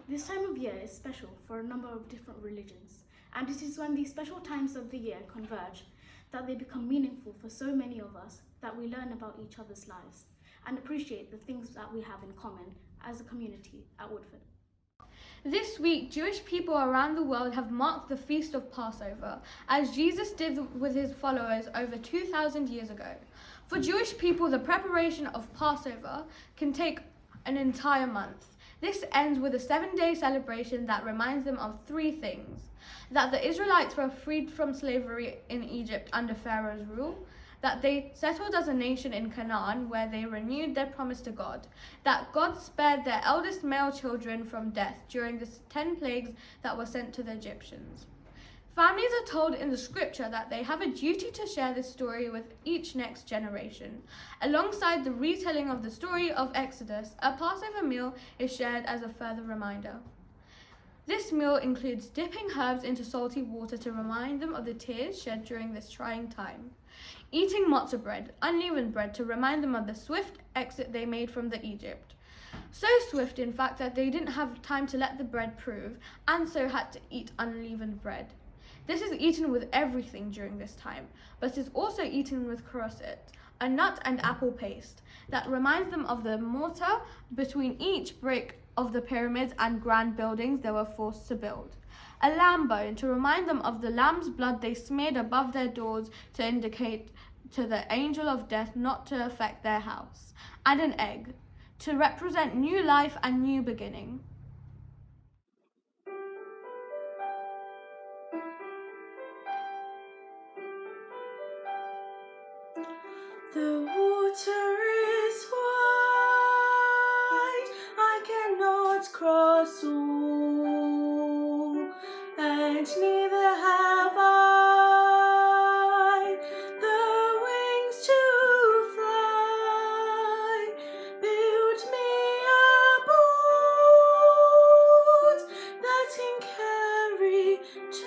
This time of year is special for a number of different religions, and it is when these special times of the year converge that they become meaningful for so many of us, that we learn about each other's lives and appreciate the things that we have in common as a community at Woodford. This week, Jewish people around the world have marked the Feast of Passover, as Jesus did with his followers over 2,000 years ago. For Jewish people, the preparation of Passover can take an entire month. This ends with a 7-day celebration that reminds them of 3 things: that the Israelites were freed from slavery in Egypt under Pharaoh's rule, that they settled as a nation in Canaan where they renewed their promise to God, that God spared their eldest male children from death during the 10 plagues that were sent to the Egyptians. Families are told in the scripture that they have a duty to share this story with each next generation. Alongside the retelling of the story of Exodus, a Passover meal is shared as a further reminder. This meal includes dipping herbs into salty water to remind them of the tears shed during this trying time, eating matzah bread, unleavened bread, to remind them of the swift exit they made from Egypt. So swift, in fact, that they didn't have time to let the bread prove, and so had to eat unleavened bread. This is eaten with everything during this time, but is also eaten with koroset, a nut and apple paste, that reminds them of the mortar between each brick of the pyramids and grand buildings they were forced to build. A lamb bone, to remind them of the lamb's blood they smeared above their doors to indicate to the angel of death not to affect their house. And an egg, to represent new life and new beginning. The water is wide, I cannot cross all, and neither have I the wings to fly. Build me a boat that can carry 2,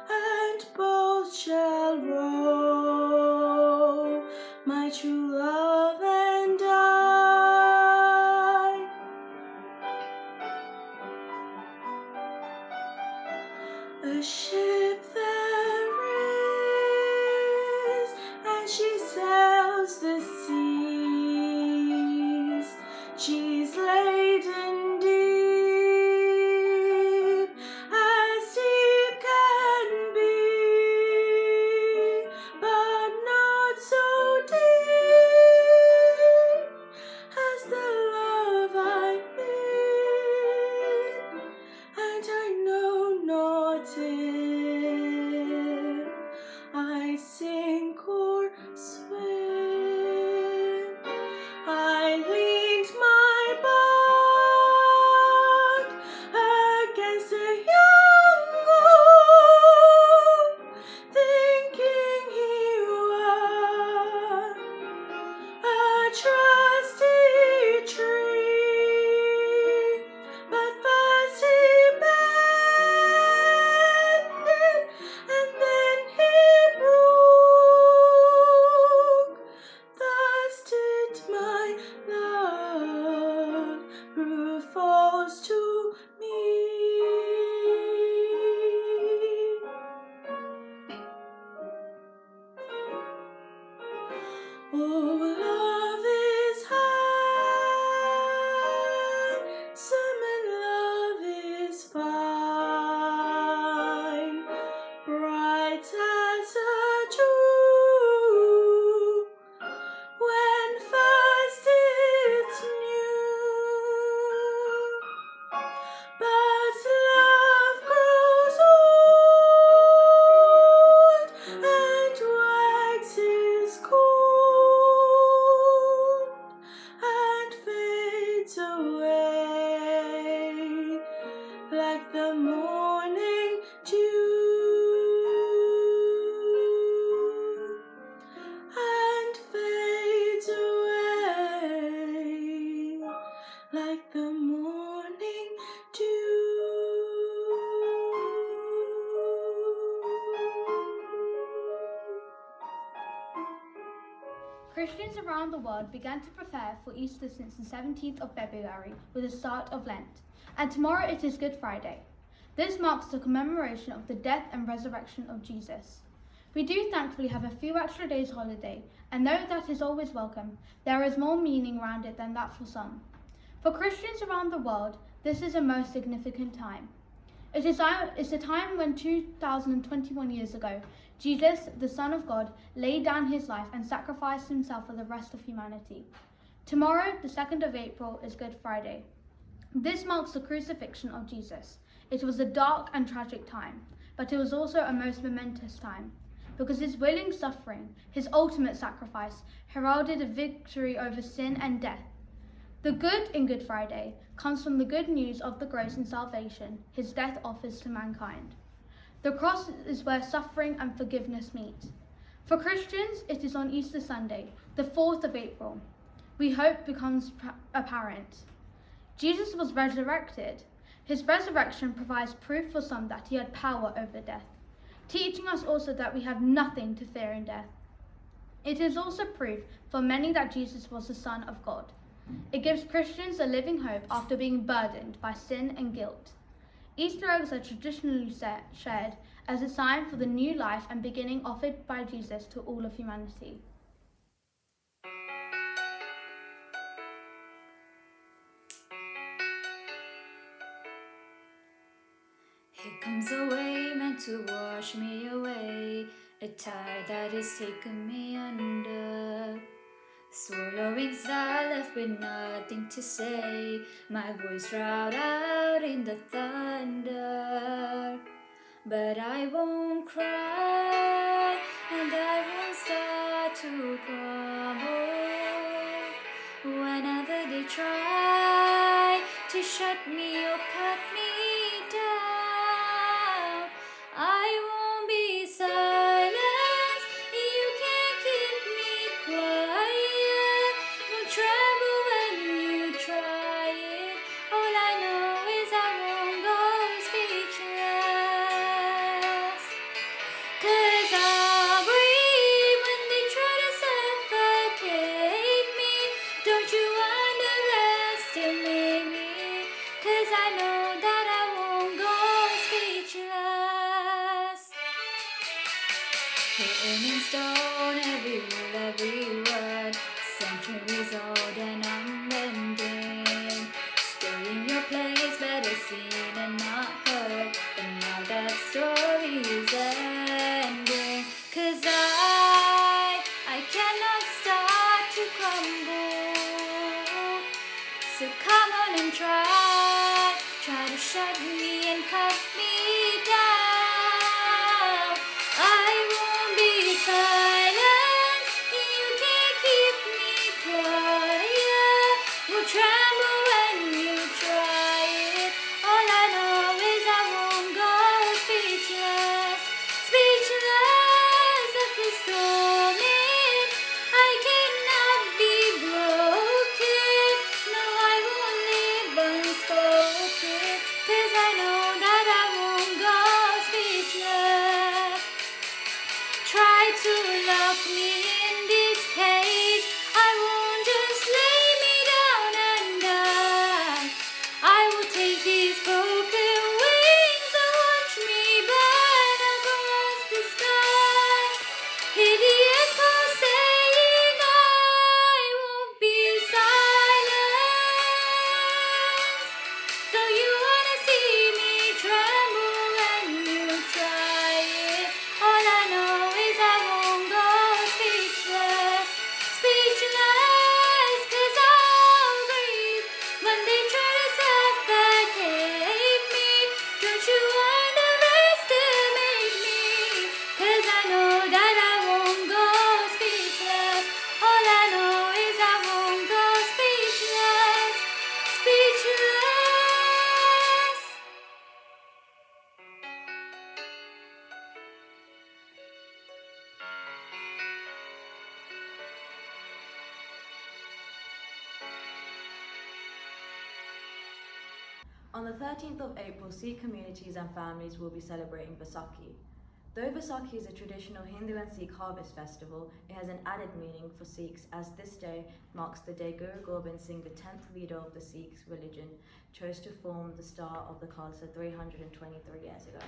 and both shall row, my true love and I. A ship there is, and she sails the seas. She's laden deep, as deep can be, but not so deep as the love I mean. And I know not if I sink or swim. the morning dew, and fades away like the morning dew. Christians around the world began to prepare for Easter since the 17th of February with the start of Lent, and tomorrow it is Good Friday. This marks the commemoration of the death and resurrection of Jesus. We do thankfully have a few extra days holiday, and though that is always welcome, there is more meaning around it than that for some. For Christians around the world, this is a most significant time. It's a time when 2021 years ago, Jesus, the Son of God, laid down his life and sacrificed himself for the rest of humanity. Tomorrow, the 2nd of April, is Good Friday. This marks the crucifixion of Jesus. It was a dark and tragic time, but it was also a most momentous time, because his willing suffering, his ultimate sacrifice, heralded a victory over sin and death. The good in Good Friday comes from the good news of the grace and salvation his death offers to mankind. The cross is where suffering and forgiveness meet. For Christians, it is on Easter Sunday, the 4th of April. We hope becomes apparent. Jesus was resurrected. His resurrection provides proof for some that he had power over death, teaching us also that we have nothing to fear in death. It is also proof for many that Jesus was the Son of God. It gives Christians a living hope after being burdened by sin and guilt. Easter eggs are traditionally shared as a sign for the new life and beginning offered by Jesus to all of humanity. Here comes a wave meant to wash me away, a tide that has taken me under. Swallowing star left with nothing to say, my voice drowned out in the thunder. But I won't cry, and I won't start to crumble. Whenever they try to shut me or cut me down, I won't be silent. You can't keep me quiet. Won't tremble when you try it. All I know is I won't go speechless. 'Cause I'll breathe when they try to suffocate me. Don't you underestimate me, 'cause I know that I won't go speechless. Written in stone, every rule, every word, centuries old and unbending. Still in your place, better seen and not heard, but now that story is ending. 'Cause I cannot start to crumble. So come on and try to shut me and cut me down. I won't be silent. You can't keep me quiet. Will tremble when you try it. All I know is I won't go speechless, speechless at the storm in. I cannot be broken. No, I won't live unspoken, 'cause I know that I won't go speechless. Try to lock me in this cage, I won't just lay me down and die. I will take these broken wings and watch me burn across the sky. Hear the echo saying I won't be silenced. Though you wanna see me tremble when you try it, all I know is I won't go speechless, speechless. 'Cause I'll breathe when they try to suffocate me. Don't you underestimate me, 'cause I know that I won't go speechless. All I know is I won't go speechless, speechless. On the 13th of April, Sikh communities and families will be celebrating Vaisakhi. Though Vaisakhi is a traditional Hindu and Sikh harvest festival, it has an added meaning for Sikhs as this day marks the day Guru Gobind Singh, the 10th leader of the Sikh religion, chose to form the start of the Khalsa 323 years ago.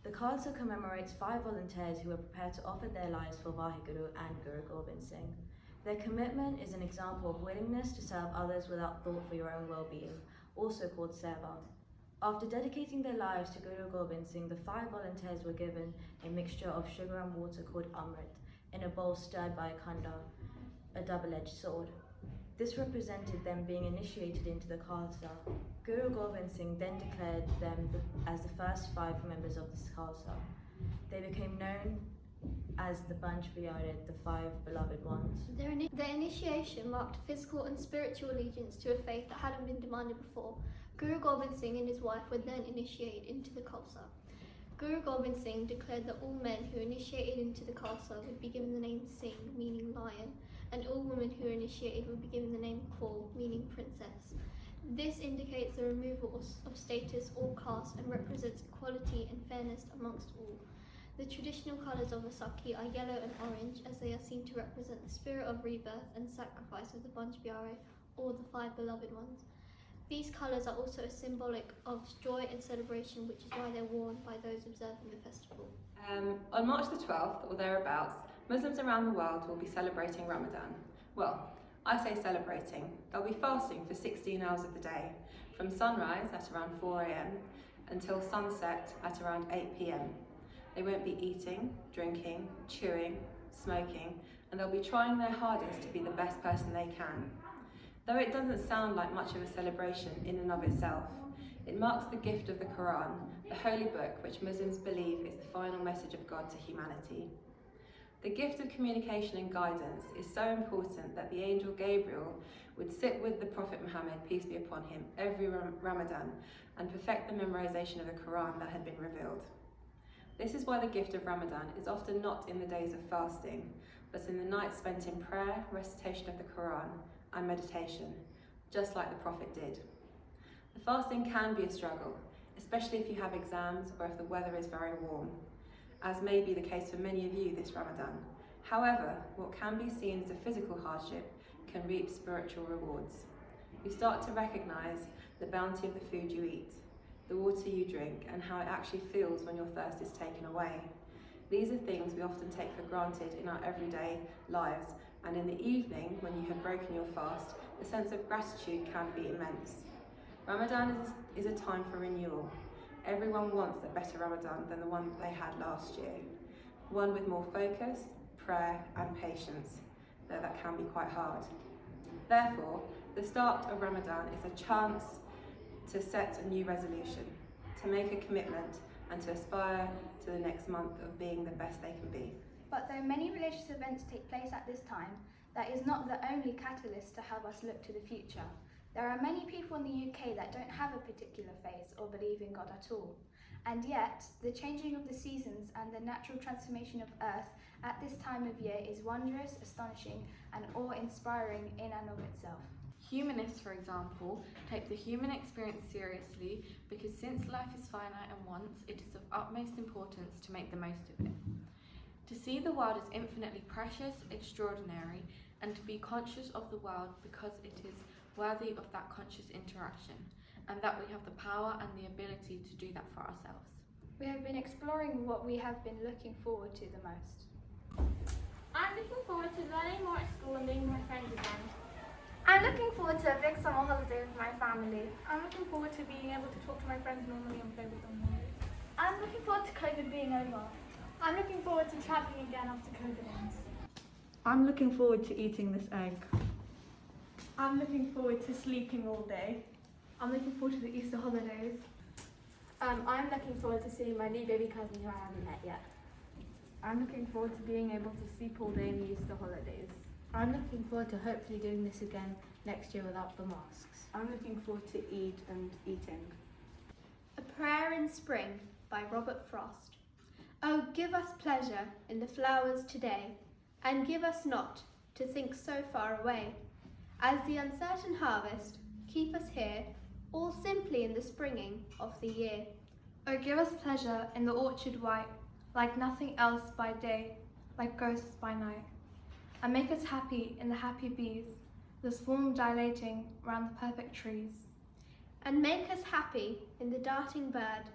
The Khalsa commemorates 5 volunteers who were prepared to offer their lives for Vaheguru and Guru Gobind Singh. Their commitment is an example of willingness to serve others without thought for your own well-being, also called seva. After dedicating their lives to Guru Gobind Singh, the 5 volunteers were given a mixture of sugar and water called amrit in a bowl stirred by a khanda, a double-edged sword. This represented them being initiated into the Khalsa. Guru Gobind Singh then declared them as the first 5 members of the Khalsa. They became known as the Panch Pyare, the 5 beloved ones. Their initiation marked physical and spiritual allegiance to a faith that hadn't been demanded before. Guru Gobind Singh and his wife were then initiated into the Khalsa. Guru Gobind Singh declared that all men who initiated into the Khalsa would be given the name Singh, meaning lion, and all women who were initiated would be given the name Kaur, meaning princess. This indicates the removal of status or caste and represents equality and fairness amongst all. The traditional colours of Vaisakhi are yellow and orange, as they are seen to represent the spirit of rebirth and sacrifice of the Panch Pyare, or the 5 beloved ones. These colours are also symbolic of joy and celebration, which is why they're worn by those observing the festival. On March the 12th, or thereabouts, Muslims around the world will be celebrating Ramadan. Well, I say celebrating. They'll be fasting for 16 hours of the day, from sunrise at around 4 a.m. until sunset at around 8 p.m. They won't be eating, drinking, chewing, smoking, and they'll be trying their hardest to be the best person they can. Though it doesn't sound like much of a celebration in and of itself, it marks the gift of the Quran, the holy book which Muslims believe is the final message of God to humanity. The gift of communication and guidance is so important that the angel Gabriel would sit with the Prophet Muhammad, peace be upon him, every Ramadan and perfect the memorization of the Quran that had been revealed. This is why the gift of Ramadan is often not in the days of fasting, but in the nights spent in prayer, recitation of the Quran, and meditation, just like the Prophet did. The fasting can be a struggle, especially if you have exams or if the weather is very warm, as may be the case for many of you this Ramadan. However, what can be seen as a physical hardship can reap spiritual rewards. You start to recognise the bounty of the food you eat, the water you drink, and how it actually feels when your thirst is taken away. These are things we often take for granted in our everyday lives, and in the evening, when you have broken your fast, the sense of gratitude can be immense. Ramadan is a time for renewal. Everyone wants a better Ramadan than the one they had last year. One with more focus, prayer, and patience, though that can be quite hard. Therefore, the start of Ramadan is a chance to set a new resolution, to make a commitment, and to aspire to the next month of being the best they can be. But though many religious events take place at this time, that is not the only catalyst to help us look to the future. There are many people in the UK that don't have a particular faith or believe in God at all. And yet, the changing of the seasons and the natural transformation of Earth at this time of year is wondrous, astonishing, and awe-inspiring in and of itself. Humanists, for example, take the human experience seriously because since life is finite and once, it is of utmost importance to make the most of it. To see the world as infinitely precious, extraordinary, and to be conscious of the world because it is worthy of that conscious interaction, and that we have the power and the ability to do that for ourselves. We have been exploring what we have been looking forward to the most. I'm looking forward to learning more at school and meeting my friends again. I'm looking forward to a big summer holiday with my family. I'm looking forward to being able to talk to my friends normally and play with them. I'm looking forward to COVID being over. I'm looking forward to travelling again after COVID ends. I'm looking forward to eating this egg. I'm looking forward to sleeping all day. I'm looking forward to the Easter holidays. I'm looking forward to seeing my new baby cousin who I haven't met yet. I'm looking forward to being able to sleep all day in the Easter holidays. I'm looking forward to hopefully doing this again next year without the masks. I'm looking forward to Eid and eating. A Prayer in Spring by Robert Frost. Oh, give us pleasure in the flowers today, and give us not to think so far away. As the uncertain harvest, keep us here all simply in the springing of the year. Oh, give us pleasure in the orchard white, like nothing else by day, like ghosts by night. And make us happy in the happy bees, the swarm dilating round the perfect trees. And make us happy in the darting bird,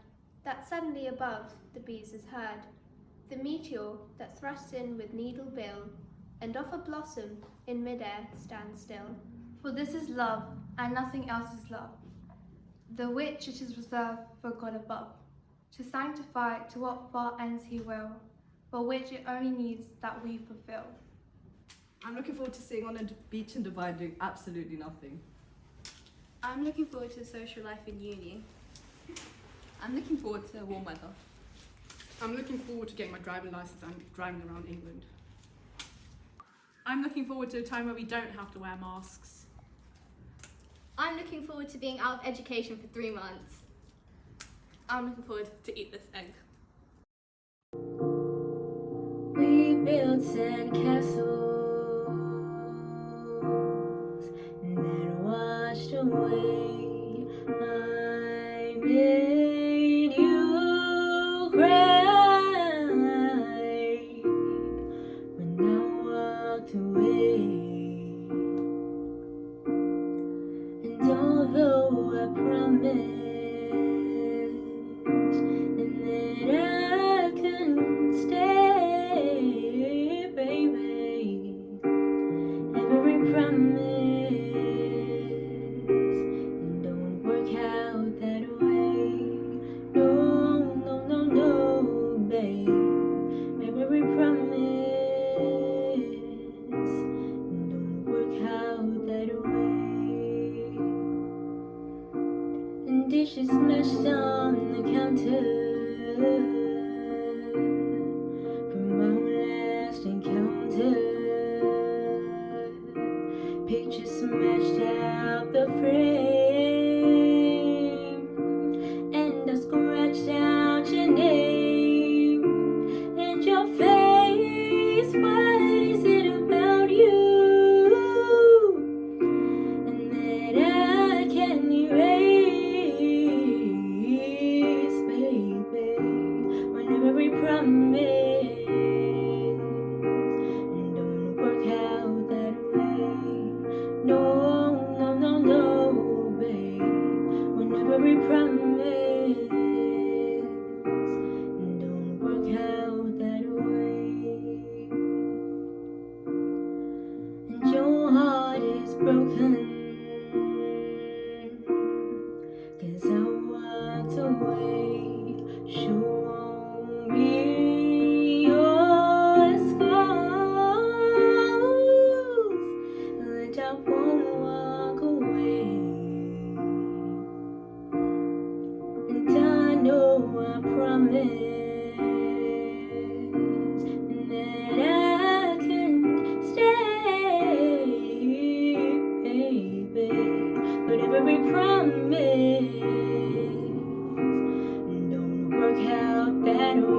that suddenly above the bees is heard, the meteor that thrusts in with needle bill, and off a blossom in midair stands still. For this is love, and nothing else is love, the which it is reserved for God above, to sanctify to what far ends he will, for which it only needs that we fulfill. I'm looking forward to sitting on a beach in Dubai doing absolutely nothing. I'm looking forward to social life in uni. I'm looking forward to warm weather. I'm looking forward to getting my driving license and driving around England. I'm looking forward to a time where we don't have to wear masks. I'm looking forward to being out of education for 3 months. I'm looking forward to eat this egg. We built sandcastles that washed away. I made you cry when I walked away. And although I promised that I couldn't stay, baby, every promise don't work out that way. No, no, no, no, babe, every promise don't work out that way. And dishes smashed on the counter from our last encounter. Pictures smashed out the frame, and I scratched out your name and your face. What is it about you and that I can erase, baby? When every promise don't work out that way. No, no, no, no, babe. When every promise don't work out that way. And your heart is broken 'cause I walked away. Show me your scars, and I won't walk away. And I know I promised that I couldn't stay, baby, but every promise don't work out that way.